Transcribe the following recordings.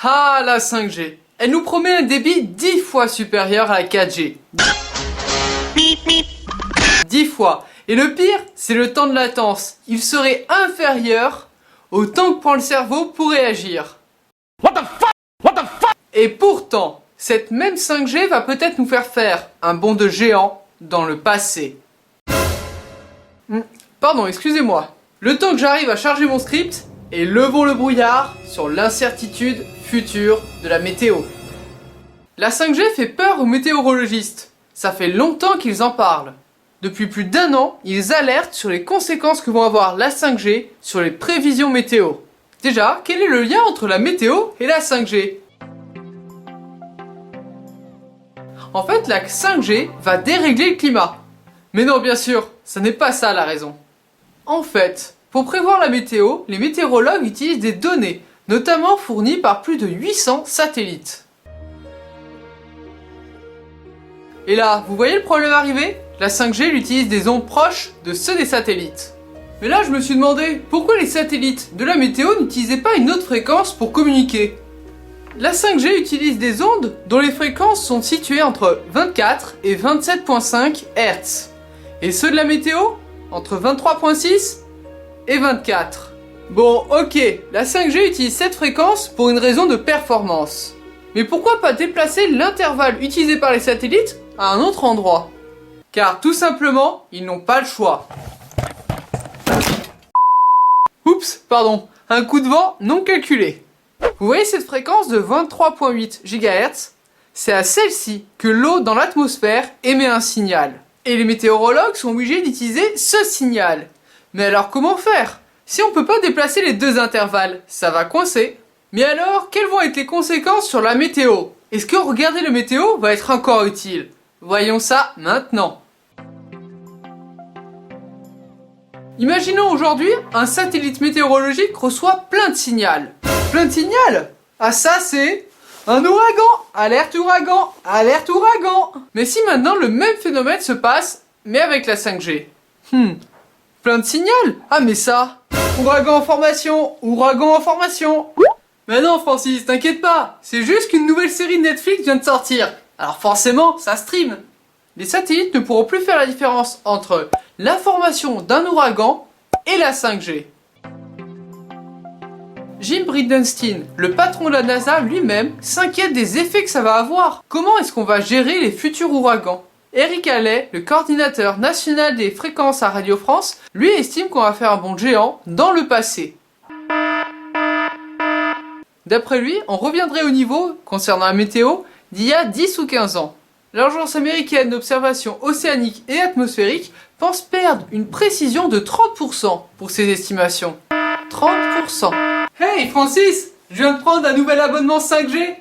Ah, la 5G. Elle nous promet un débit 10 fois supérieur à la 4G. 10 fois. Et le pire, c'est le temps de latence. Il serait inférieur au temps que prend le cerveau pour réagir. What the fuck? Et pourtant, cette même 5G va peut-être nous faire un bond de géant dans le passé. Pardon, excusez-moi. Le temps que j'arrive à charger mon script, et levons le brouillard sur l'incertitude future de la météo. La 5G fait peur aux météorologistes. Ça fait longtemps qu'ils en parlent. Depuis plus d'1 an, ils alertent sur les conséquences que vont avoir la 5G sur les prévisions météo. Déjà, quel est le lien entre la météo et la 5G? En fait, la 5G va dérégler le climat. Mais non, bien sûr, ça n'est pas ça la raison. En fait, pour prévoir la météo, les météorologues utilisent des données, notamment fournies par plus de 800 satellites. Et là, vous voyez le problème arriver? La 5G utilise des ondes proches de ceux des satellites. Mais là, je me suis demandé, pourquoi les satellites de la météo n'utilisaient pas une autre fréquence pour communiquer? La 5G utilise des ondes dont les fréquences sont situées entre 24 et 27,5 Hz. Et ceux de la météo, entre 23,6 et 24. Bon, ok, la 5G utilise cette fréquence pour une raison de performance. Mais pourquoi pas déplacer l'intervalle utilisé par les satellites à un autre endroit? Car tout simplement, ils n'ont pas le choix. Oups, pardon, un coup de vent non calculé. Vous voyez cette fréquence de 23,8 GHz? C'est à celle-ci que l'eau dans l'atmosphère émet un signal. Et les météorologues sont obligés d'utiliser ce signal. Mais alors comment faire? Si on peut pas déplacer les deux intervalles, ça va coincer. Mais alors, quelles vont être les conséquences sur la météo? Est-ce que regarder le météo va être encore utile? Voyons ça maintenant. Imaginons aujourd'hui, un satellite météorologique reçoit plein de signaux. Plein de signaux? Ah ça c'est un ouragan! Alerte ouragan! Alerte ouragan! Mais si maintenant le même phénomène se passe, mais avec la 5G? Plein de signaux? Ah mais ça! Ouragan en formation! Ouragan en formation! Mais non Francis, t'inquiète pas! C'est juste qu'une nouvelle série de Netflix vient de sortir. Alors forcément, ça stream. Les satellites ne pourront plus faire la différence entre l'information d'un ouragan et la 5G. Jim Bridenstine, le patron de la NASA lui-même, s'inquiète des effets que ça va avoir. Comment est-ce qu'on va gérer les futurs ouragans? Eric Halley, le coordinateur national des fréquences à Radio France, lui estime qu'on va faire un bond géant dans le passé. D'après lui, on reviendrait au niveau, concernant la météo, d'il y a 10 ou 15 ans. L'Agence américaine d'observation océanique et atmosphérique pense perdre une précision de 30% pour ses estimations. 30%. Hey Francis, je viens de prendre un nouvel abonnement 5G.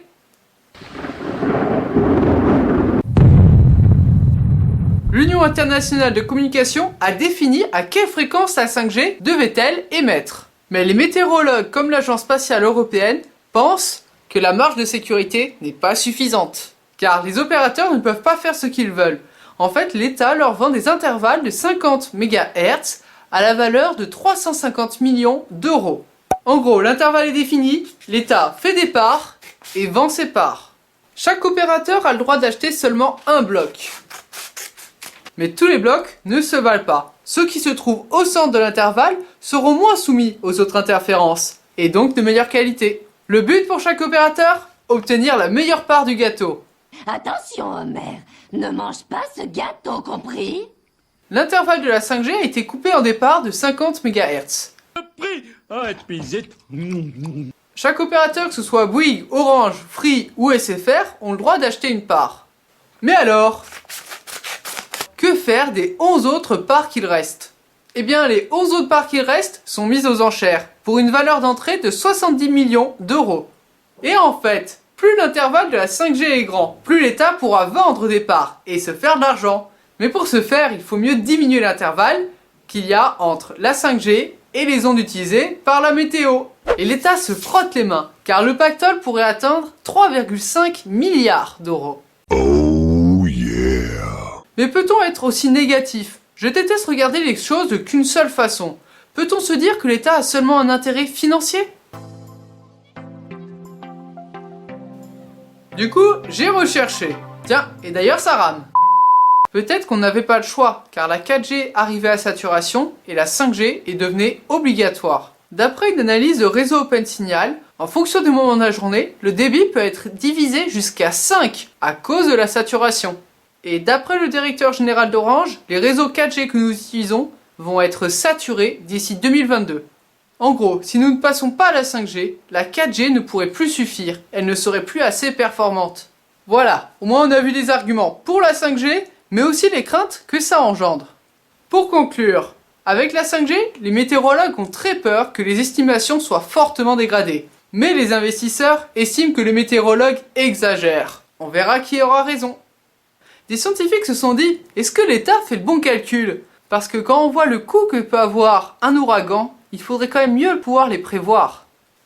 L'Union internationale de communication a défini à quelle fréquence la 5G devait-elle émettre. Mais les météorologues comme l'Agence spatiale européenne pensent que la marge de sécurité n'est pas suffisante. Car les opérateurs ne peuvent pas faire ce qu'ils veulent. En fait, l'État leur vend des intervalles de 50 MHz à la valeur de 350 millions d'euros. En gros, l'intervalle est défini, l'État fait des parts et vend ses parts. Chaque opérateur a le droit d'acheter seulement un bloc. Mais tous les blocs ne se valent pas. Ceux qui se trouvent au centre de l'intervalle seront moins soumis aux autres interférences, et donc de meilleure qualité. Le but pour chaque opérateur? Obtenir la meilleure part du gâteau. Attention, Homer, ne mange pas ce gâteau, compris? L'intervalle de la 5G a été coupé en des parts de 50 MHz. Chaque opérateur, que ce soit Bouygues, Orange, Free ou SFR, ont le droit d'acheter une part. Mais alors, que faire des 11 autres parts qu'il reste? Eh bien, les 11 autres parts qu'il reste sont mises aux enchères, pour une valeur d'entrée de 70 millions d'euros. Et en fait, plus l'intervalle de la 5G est grand, plus l'État pourra vendre des parts et se faire de l'argent. Mais pour ce faire, il faut mieux diminuer l'intervalle qu'il y a entre la 5G et les ondes utilisées par la météo. Et l'État se frotte les mains, car le pactole pourrait atteindre 3,5 milliards d'euros. Oh yeah! Mais peut-on être aussi négatif? Je déteste regarder les choses de qu'une seule façon. Peut-on se dire que l'État a seulement un intérêt financier? Du coup, j'ai recherché. Tiens, et d'ailleurs ça rame. Peut-être qu'on n'avait pas le choix, car la 4G arrivait à saturation et la 5G est devenue obligatoire. D'après une analyse de réseau OpenSignal, en fonction du moment de la journée, le débit peut être divisé jusqu'à 5 à cause de la saturation. Et d'après le directeur général d'Orange, les réseaux 4G que nous utilisons vont être saturés d'ici 2022. En gros, si nous ne passons pas à la 5G, la 4G ne pourrait plus suffire, elle ne serait plus assez performante. Voilà, au moins on a vu les arguments pour la 5G, mais aussi les craintes que ça engendre. Pour conclure, avec la 5G, les météorologues ont très peur que les estimations soient fortement dégradées. Mais les investisseurs estiment que les météorologues exagèrent. On verra qui aura raison. Des scientifiques se sont dit, est-ce que l'État fait le bon calcul? Parce que quand on voit le coût que peut avoir un ouragan, il faudrait quand même mieux pouvoir les prévoir.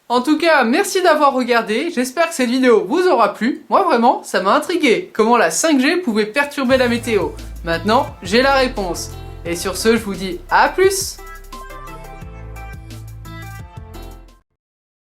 En tout cas, merci d'avoir regardé, j'espère que cette vidéo vous aura plu. Moi vraiment, ça m'a intrigué, comment la 5G pouvait perturber la météo. Maintenant, j'ai la réponse. Et sur ce, je vous dis à plus!